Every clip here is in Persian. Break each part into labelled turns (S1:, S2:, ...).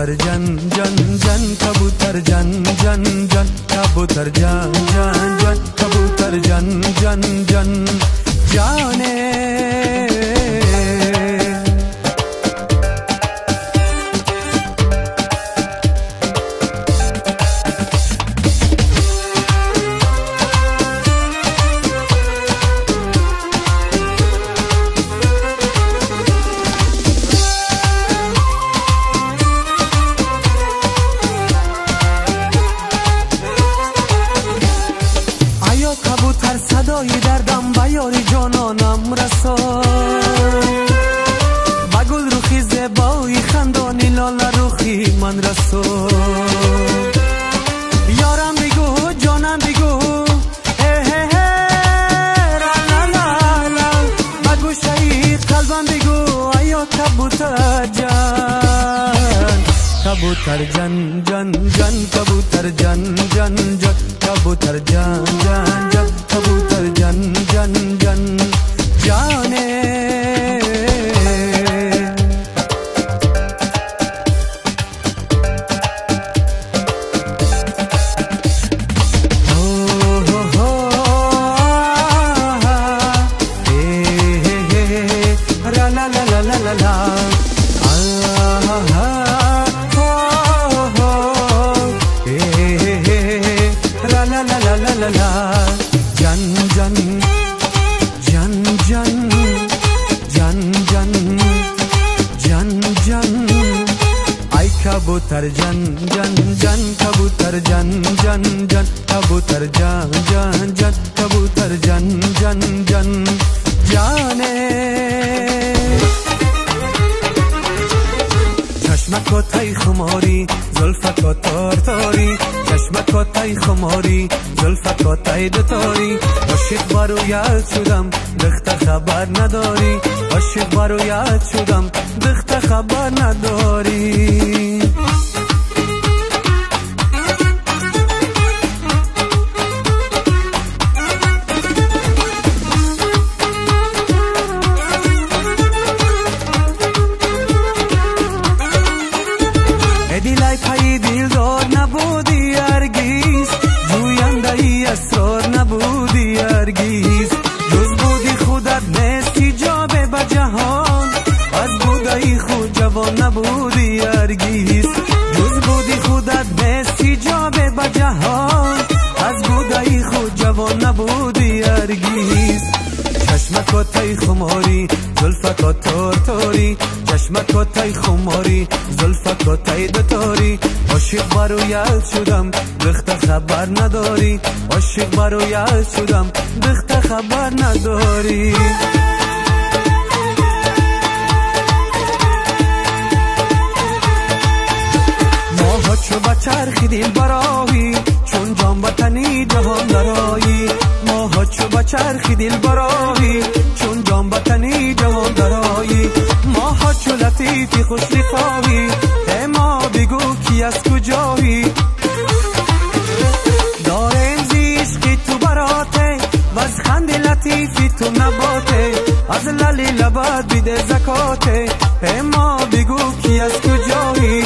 S1: کبوتر جان جان جان کبوتر جان جان جان کبوتر جان جان جان کبوتر جان جان جان جانه کبوتر صدای دردم به یاری جانانم رسان با گل روخی زیبایی خندانی لاله روخی من رسان یارم بگو جانم بگو را لا لا لا با گوشه قلبم بگو ایا کبوتر جان کبوتر جان جان جان کبوتر جان جان جان کبوتر جان جان جان کبوتر جان جان جان جانه لا لا لا لا لا لا la la jan jan jan jan jan jan jan jan ay kabutar jan jan jan kabutar jan jan jan kabutar jan jan jan kabutar jan jan jan jane چشمکاتای خماری زلفکاتار تاری چشمکاتای خماری زلفکاتای دتاری عاشق برایت شدم دخت خبر نداری عاشق برایت شدم دخت خبر نداری دلای پای دلدار نبودی هرگیز جوینده ای اسرار نبودی هرگیز جز بودی خودت نستی جابه به جهان از بودی خود جوان نبودی هرگیز جز بودی خودت نستی جابه به جهان از بودی خود جوان نبودی هرگیز چشمکاتای خماری زلفکاتار تاری چشمکاتای خماری زلفکاتای دتاری عاشق برایت شدم دخت خبر نداری عاشق برایت شدم دخت خبر نداری ماها چو بچرخی دل برایی چون جان بطنی جهان درایی ماها چو بچرخی دل برایی چون جان بطنی جهان درایی ماها چو لطیفی خوش لقایی ما بگو کی از کجایی دارم زیشقی تو براته و از خند لطیفی تو نباته از للی لبت بیده زکاته ما بگو کی از کجایی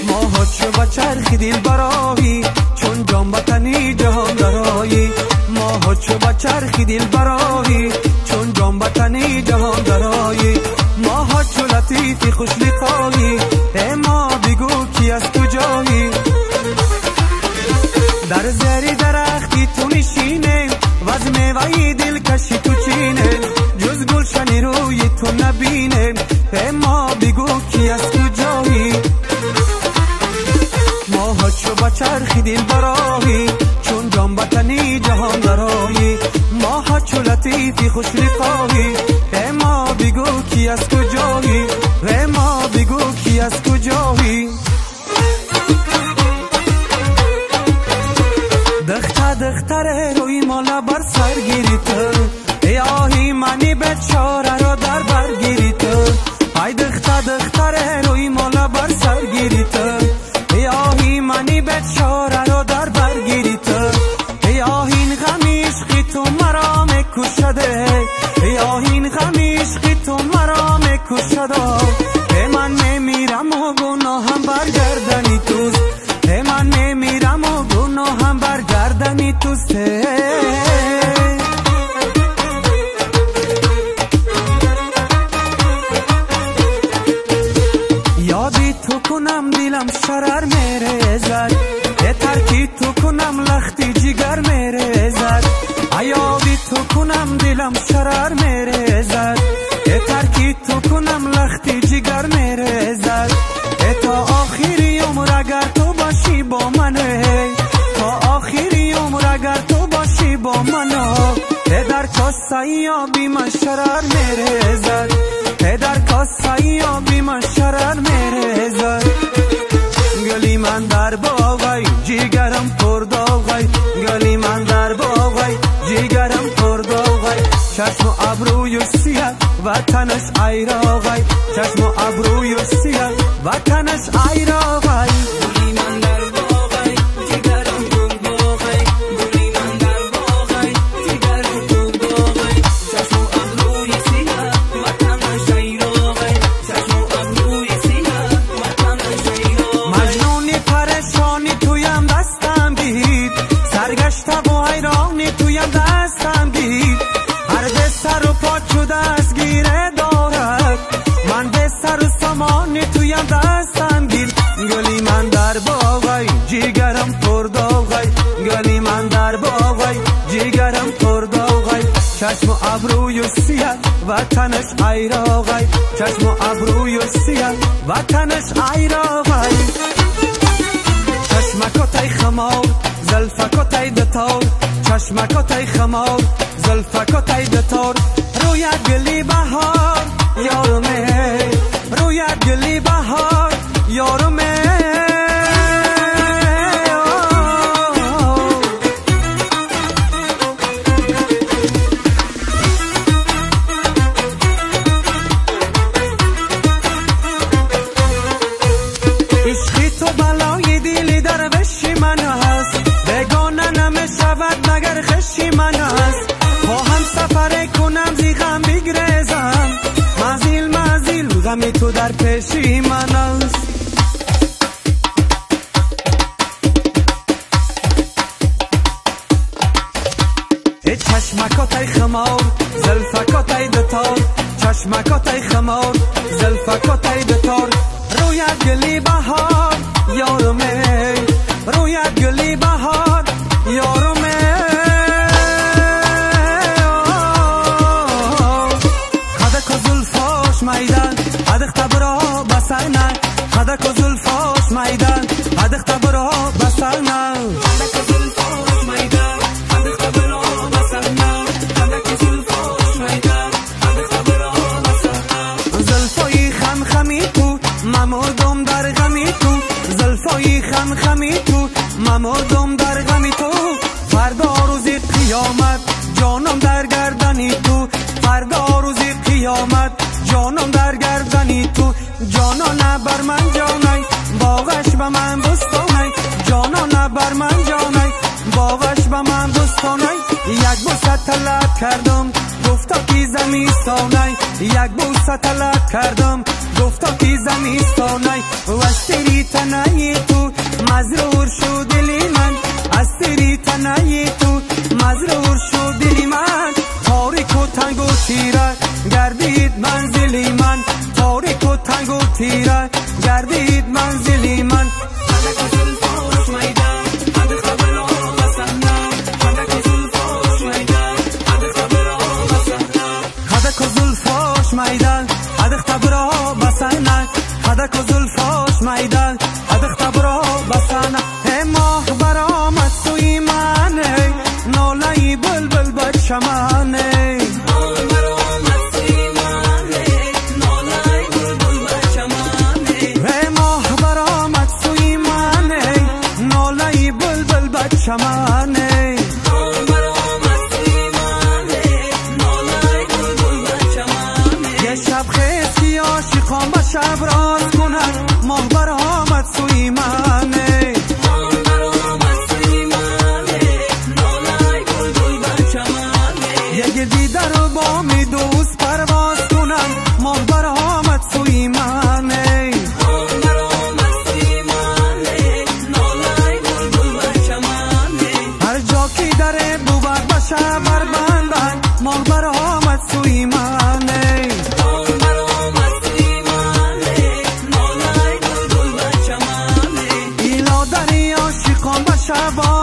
S1: ماها چو بچرخی دل برایی چون جان بطنی جهان درایی ماها چو بچرخی دل برایی چون جان بطنی جهان درایی ماها چو لطیفی خوش لقایی ما بگو کی از کجایی در زری درختی تو نشینه و از میوه دلکشی تو چینه جز گلشنی روی تو نبینه ما بگو کی از کجایی ماها چو بچرخی دل برایی چون جان بطنی جهان درایی ماها چو لطیفی خوش لقایی ما بگو کی از کجایی ما بگو کی از کجایی دختر روی مالا بر سر گیری تو ای آهی منی بیچاره را در بر گیری تو ای دختر روی مالا بر سر گیری تو ای آهی منی بیچاره را در بر گیری تو ای آهین غمیش کی تو مرا میکشده ای آهین غمیش کی تو مرا میکشده من میمیرم و گناهم برگردنی توست. من نمیرم و گناهم برگردنی توست. یادی تو کنم دلم شرر میره زد، ترکی تو کنم لختی جگر میره زد. یادی تو کنم دلم شرر میره زد، ترکی تو کنم لختی جگر میره زد. تا آخری عمر اگر تو باشی با من، تا آخری عمر اگر تو باشی با من، در کاسه آبی من شرر میره زد، در کاسه آبی من شرر میره زد. گلی من در باغی جیگرم پرداغی، گلی من در باغی جیگرم پرداغی. چشم و ابروی سیاه وطنش ایراغی، چشم و ابروی سیاه وطنش ایراغی. گلی من در باغی جیگرم پرداغی، گلی من در باغی جیگرم پرداغی. چشم و ابروی سیاه وطنش ایراغی، چشم و ابروی سیاه وطنش ایراغی. مجنونی پریشانی تویم دستم دید، سرگشته و حیرانی تویم دستم دید. هر به سر و پا شده از گیره دارد، من به سر و سامانی تویم دستم گیر. گلی من در باغی جیگرم پرداغی، گلی من در باغی جیگرم پرداغی. چشم و ابروی سیاه وطنش ایراغی، چشم و ابروی سیاه وطنش ایراغی. چشمکاتای خمار زلفکاتای دتار، چشمکاتای خمار زلفکاتای دتار. رویت گلی بهار یارمه، رویت گلی بهار یارمه. عشقی تو بلای دلی درویشی من هست، بگانه نمیشود مگر خشی من هست. خواهم سفر کنم زی غم بگریزم، مزیل مزیل غمی تو در پیشی من هست. چشمکاتای خمار زلفکاتای دتار، چشمکاتای خمار زلفکاتای دتار. رویت گلی بهار یارمه، رویت گلی بهار یارمه. خدک و زلفاش میدن ادخت برا بسرنه، خدک و زلفاش میدن ادخت برا بسرنه. خدک و زلفاش میدن ادخت برا بسرنه، خدک و زلفاش میدن ادخت برا بسرنه. زلفای خم خمی تو ممردم در غمی تو، زلفای خم خمی تو ممردم در غمی تو. فردا روزی قیامت جانم در گردنی تو، فردا روزی قیامت جانم در گردنی تو. جانانه بر من جانی باغش به من بستانی، جانانه بر من جانی باغش به من بستانی. یک بوسه طلب کردم گفتا کی زمستانی، یک بوسه طلب کردم گفتا کی زمستانی. و از تیری تنهی تو مزرور شو دلی من، از تیری تنهی تو مزرور شو دلی من. تاریک و تنگ و تیره گردید منزلی من، تاریک و تنگ و تیره گردید منزلی من. خدک و زلفاش میدن ادخت برا بسرنه، خدک و زلفاش میدن ادخت برا بسرنه. خدک و زلفاش میدن ادخت برا بسرنه، خدک و زلفاش میدن ادخت برا بسرنه. ماه برآمد سوی من، ناله بلبل بچه من. چمانه یه شب خیلی عاشقان با شب راز کنن، ماه برآمد سوی منه. یه دیده رو با می دوست پرواز کنن، ماه برآمد سوی منه. شبا